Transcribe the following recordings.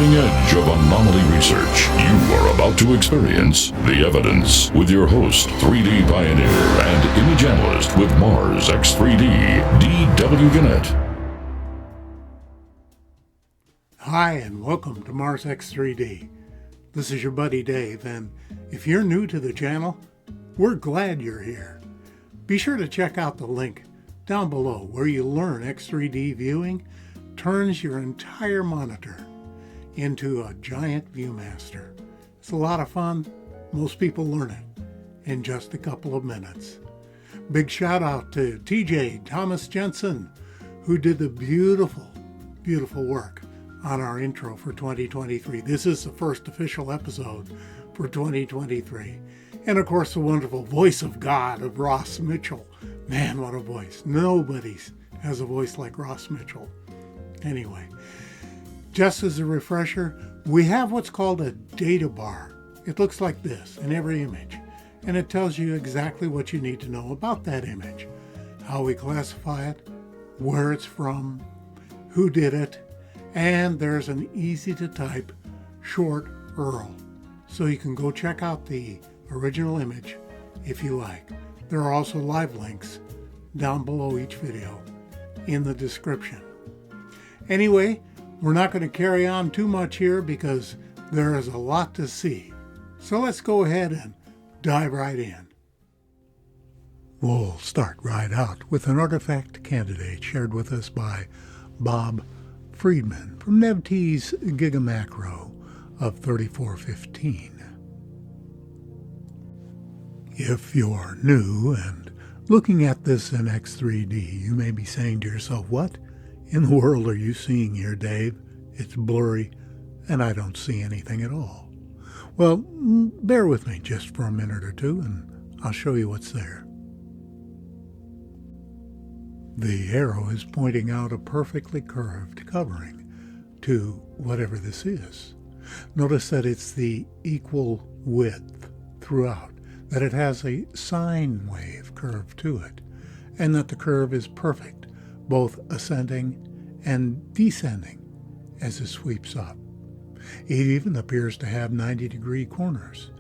cutting edge of anomaly research. You are about to experience The Evidence with your host, 3D pioneer and image analyst with Mars X3D, D.W. Gannett. Hi, and welcome to Mars X3D. This is your buddy Dave, and if you're new to the channel, we're glad you're here. Be sure to check out the link down below where you learn X3D viewing turns your entire monitor into a giant viewmaster. It's a lot of fun. Most people learn it in just a couple of minutes. Big shout out to TJ Thomas Jensen, who did the beautiful, beautiful work on our intro for 2023. This is the first official episode for 2023. And of course, the wonderful voice of God of Ross Mitchell. Man, what a voice. Nobody has a voice like Ross Mitchell. Anyway, just as a refresher, we have what's called a data bar. It looks like this in every image, and it tells you exactly what you need to know about that image, how we classify it, where it's from, who did it, and there's an easy to type short URL. So you can go check out the original image if you like. There are also live links down below each video in the description. Anyway, we're not going to carry on too much here because there is a lot to see. So let's go ahead and dive right in. We'll start right out with an artifact candidate shared with us by Bob Friedman from NevT's Gigamacro of 3415. If you're new and looking at this in X3D, you may be saying to yourself, what in the world are you seeing here, Dave? It's blurry and I don't see anything at all. Well, bear with me just for a minute or two and I'll show you what's there. The arrow is pointing out a perfectly curved covering to whatever this is. Notice that it's the equal width throughout, that it has a sine wave curve to it, and that the curve is perfect, both ascending and descending as it sweeps up. It even appears to have 90-degree corners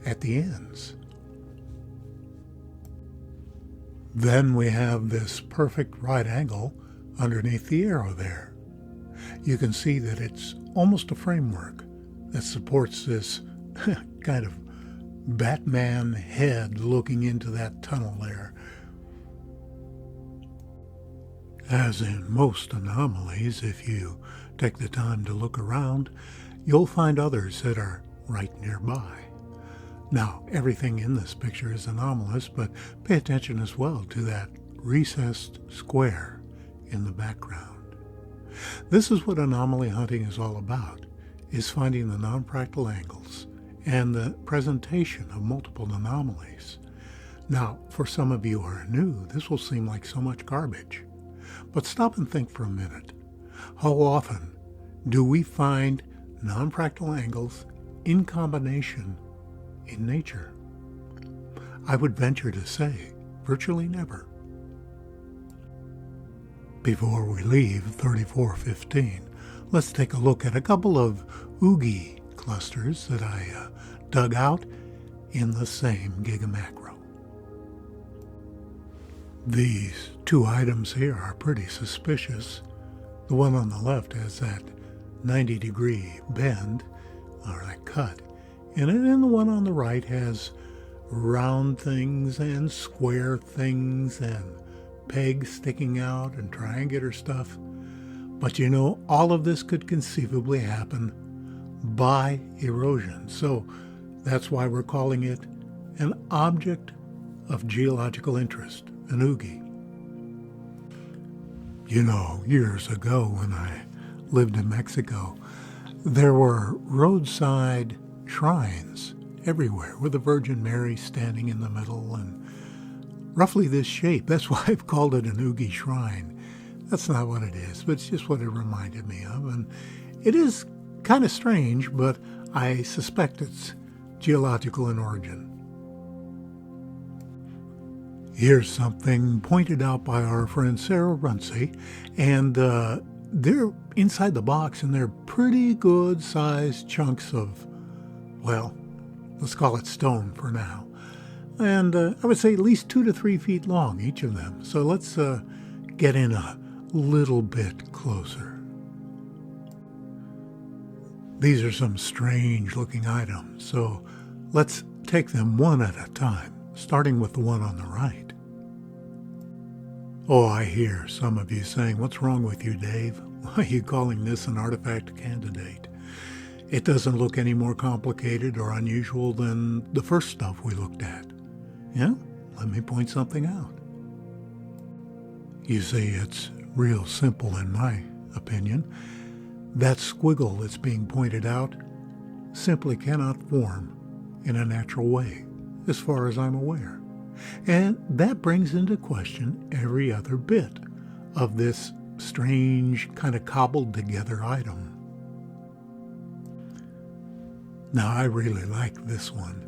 at the ends. Then we have this perfect right angle underneath the arrow there. You can see that it's almost a framework that supports this kind of Batman head looking into that tunnel there. As in most anomalies, if you take the time to look around, you'll find others that are right nearby. Now, everything in this picture is anomalous, but pay attention as well to that recessed square in the background. This is what anomaly hunting is all about, is finding the non-fractal angles and the presentation of multiple anomalies. Now, for some of you who are new, this will seem like so much garbage. But stop and think for a minute. How often do we find non-fractal angles in combination in nature? I would venture to say virtually never. Before we leave 3415, let's take a look at a couple of Oogie clusters that I dug out in the same Gigamacro. These two items here are pretty suspicious. The one on the left has that 90-degree bend, or that cut in it, and the one on the right has round things and square things and pegs sticking out and triangular stuff. But you know, all of this could conceivably happen by erosion. So that's why we're calling it an object of geological interest, an Oogie. You know, years ago when I lived in Mexico, there were roadside shrines everywhere with the Virgin Mary standing in the middle and roughly this shape. That's why I've called it an Oogie shrine. That's not what it is, but it's just what it reminded me of. And it is kind of strange, but I suspect it's geological in origin. Here's something pointed out by our friend Sarah Runcie, and they're inside the box, and they're pretty good sized chunks of, well, let's call it stone for now. And I would say at least 2 to 3 feet long, each of them. So let's get in a little bit closer. These are some strange looking items, so let's take them one at a time, starting with the one on the right. Oh, I hear some of you saying, "What's wrong with you, Dave? Why are you calling this an artifact candidate? It doesn't look any more complicated or unusual than the first stuff we looked at." Yeah, let me point something out. You see, it's real simple in my opinion. That squiggle that's being pointed out simply cannot form in a natural way, as far as I'm aware. And that brings into question every other bit of this strange, kind of cobbled together item. Now, I really like this one.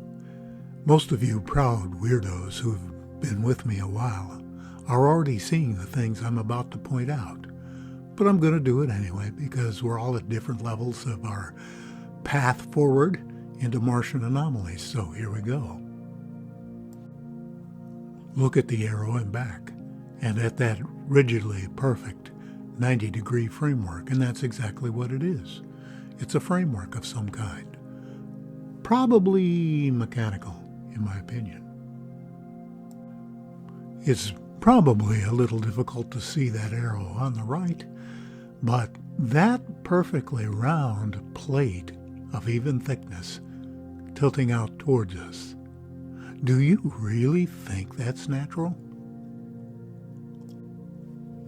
Most of you proud weirdos who've been with me a while are already seeing the things I'm about to point out. But I'm going to do it anyway because we're all at different levels of our path forward into Martian anomalies. So here we go. Look at the arrow and back, and at that rigidly perfect 90-degree framework, and that's exactly what it is. It's a framework of some kind. Probably mechanical, in my opinion. It's probably a little difficult to see that arrow on the right, but that perfectly round plate of even thickness tilting out towards us, do you really think that's natural?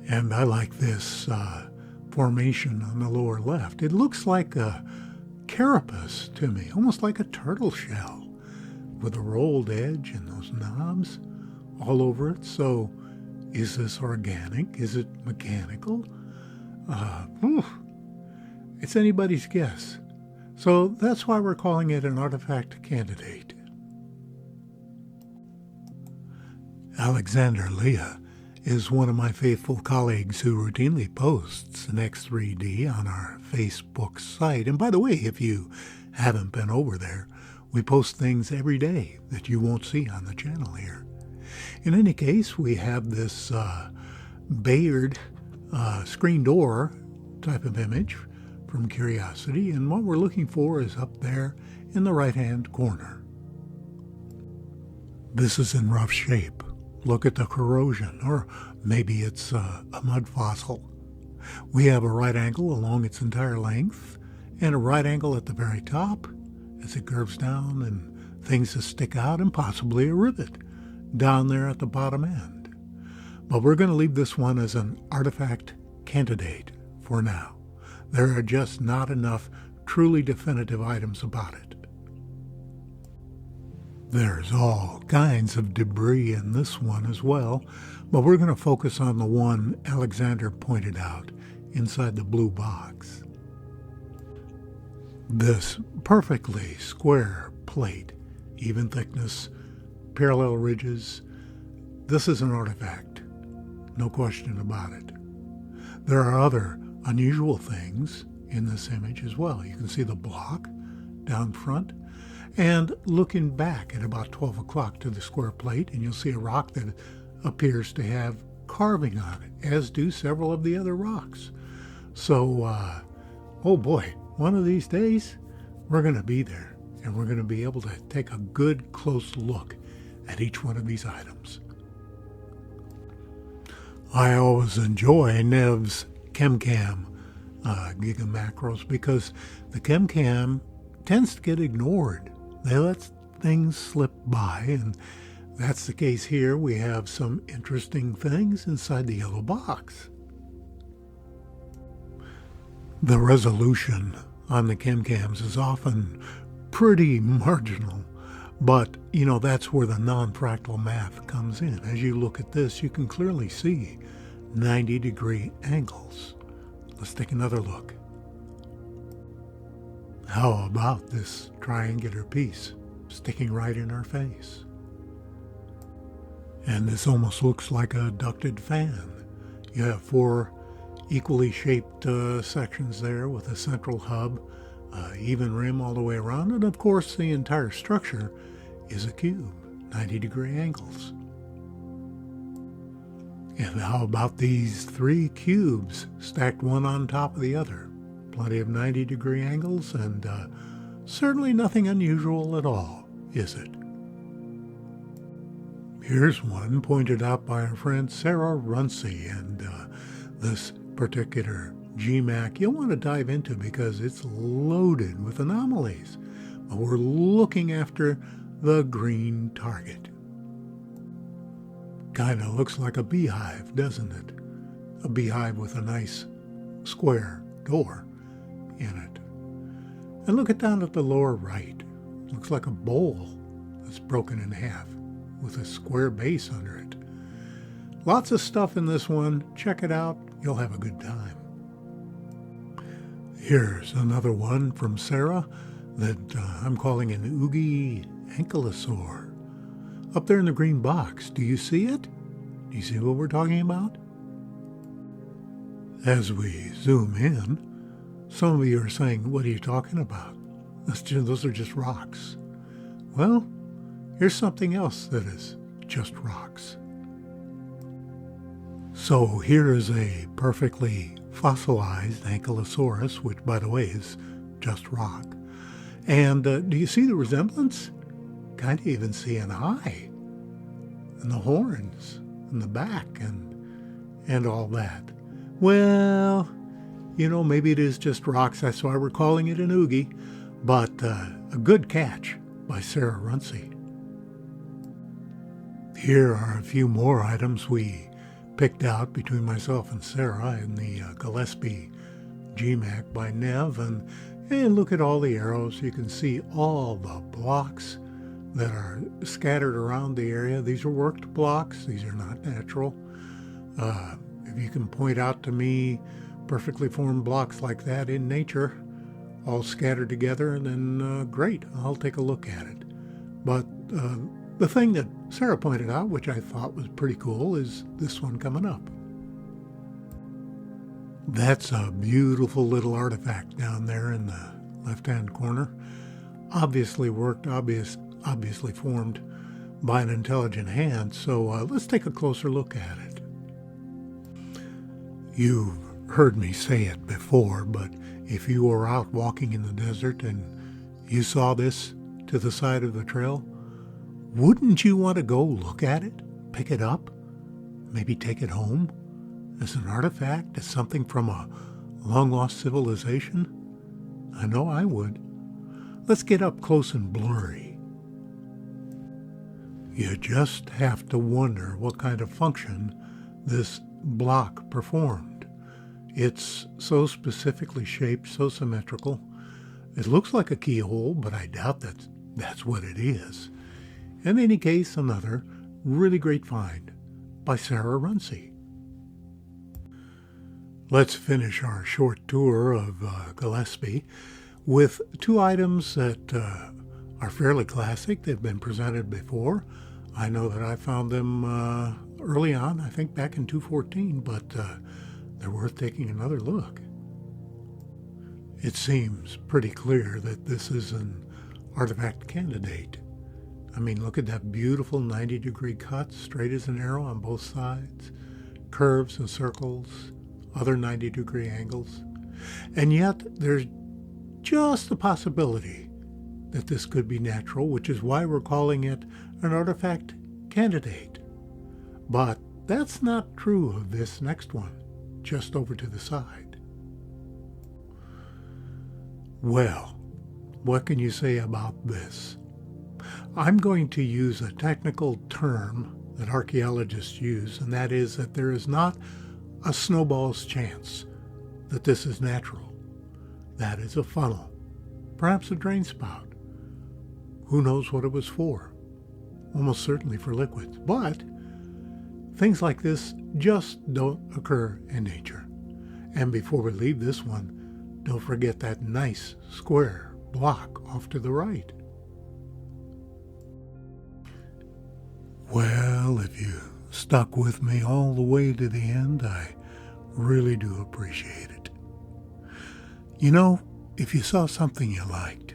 And I like this formation on the lower left. It looks like a carapace to me, almost like a turtle shell, with a rolled edge and those knobs all over it. So is this organic? Is it mechanical? It's anybody's guess. So that's why we're calling it an artifact candidate. Alexander Leah is one of my faithful colleagues who routinely posts an X3D on our Facebook site. And by the way, if you haven't been over there, we post things every day that you won't see on the channel here. In any case, we have this Bayard screen door type of image from Curiosity, and what we're looking for is up there in the right-hand corner. This is in rough shape. Look at the corrosion, or maybe it's a mud fossil. We have a right angle along its entire length, and a right angle at the very top as it curves down, and things that stick out, and possibly a rivet down there at the bottom end. But we're going to leave this one as an artifact candidate for now. There are just not enough truly definitive items about it. There's all kinds of debris in this one as well, but we're going to focus on the one Alexander pointed out inside the blue box. This perfectly square plate, even thickness, parallel ridges, this is an artifact, no question about it. There are other unusual things in this image as well. You can see the block down front, and looking back at about 12 o'clock to the square plate, and you'll see a rock that appears to have carving on it, as do several of the other rocks. So, oh boy, one of these days, we're going to be there, and we're going to be able to take a good close look at each one of these items. I always enjoy Nev's ChemCam Giga Macros because the ChemCam tends to get ignored. They let things slip by, and that's the case here. We have some interesting things inside the yellow box. The resolution on the ChemCams is often pretty marginal, but that's where the non-fractal math comes in. As you look at this, you can clearly see 90-degree angles. Let's take another look. How about this triangular piece sticking right in our face? And this almost looks like a ducted fan. You have 4 equally shaped sections there with a central hub, even rim all the way around, and of course the entire structure is a cube, 90-degree angles. And how about these 3 cubes stacked one on top of the other? Plenty of 90-degree angles, and certainly nothing unusual at all, is it? Here's one pointed out by our friend Sarah Runcie, and this particular GMAC you'll want to dive into because it's loaded with anomalies. But we're looking after the green target. Kind of looks like a beehive, doesn't it? A beehive with a nice square door in it. And look down at the lower right. Looks like a bowl that's broken in half with a square base under it. Lots of stuff in this one. Check it out. You'll have a good time. Here's another one from Sarah that I'm calling an oogie ankylosaur. Up there in the green box, do you see it? Do you see what we're talking about? As we zoom in, some of you are saying, what are you talking about? Those are just rocks. Well, here's something else that is just rocks. So here is a perfectly fossilized ankylosaurus, which, by the way, is just rock. And do you see the resemblance? Kind of even see an eye, and the horns, and the back, and all that. Well, maybe it is just rocks. That's why we're calling it an oogie. But a good catch by Sarah Runcie. Here are a few more items we picked out between myself and Sarah in the Gillespie GMAC by Nev. And look at all the arrows. You can see all the blocks that are scattered around the area. These are worked blocks. These are not natural. If you can point out to me perfectly formed blocks like that in nature, all scattered together, then great, I'll take a look at it. But the thing that Sarah pointed out, which I thought was pretty cool, is this one coming up. That's a beautiful little artifact down there in the left-hand corner. Obviously worked, obviously formed by an intelligent hand, so let's take a closer look at it. You've heard me say it before, but if you were out walking in the desert and you saw this to the side of the trail, wouldn't you want to go look at it, pick it up, maybe take it home as an artifact, as something from a long-lost civilization? I know I would. Let's get up close and blurry. You just have to wonder what kind of function this block performed. It's so specifically shaped, so symmetrical. It looks like a keyhole, but I doubt that's what it is. In any case, another really great find by Sarah Runcie. Let's finish our short tour of Gillespie with 2 items that are fairly classic. They've been presented before. I know that I found them early on, I think back in 2014, but they're worth taking another look. It seems pretty clear that this is an artifact candidate. I mean, look at that beautiful 90-degree cut, straight as an arrow on both sides, curves and circles, other 90-degree angles. And yet, there's just the possibility that this could be natural, which is why we're calling it an artifact candidate. But that's not true of this next one, just over to the side. Well, what can you say about this? I'm going to use a technical term that archaeologists use, and that is that there is not a snowball's chance that this is natural. That is a funnel, perhaps a drain spout. Who knows what it was for? Almost certainly for liquids. But things like this just don't occur in nature. And before we leave this one, don't forget that nice square block off to the right. Well, if you stuck with me all the way to the end, I Really do appreciate it. You know, if you saw something you liked,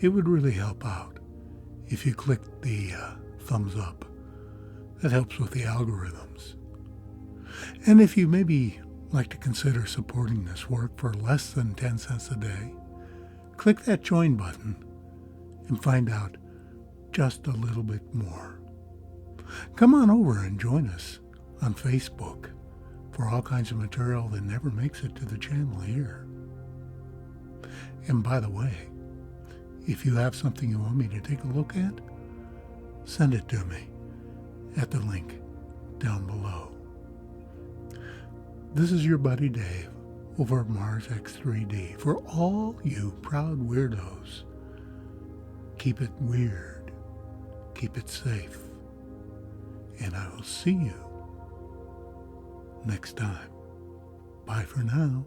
it would really help out if you clicked the thumbs up. That helps with the algorithms. And if you maybe like to consider supporting this work for less than 10 cents a day, click that join button and find out just a little bit more. Come on over and join us on Facebook for all kinds of material that never makes it to the channel here. And by the way, if you have something you want me to take a look at, send it to me at the link down below. This is your buddy Dave over at Mars X3D. For all you proud weirdos, keep it weird, keep it safe, and I will see you next time. Bye for now.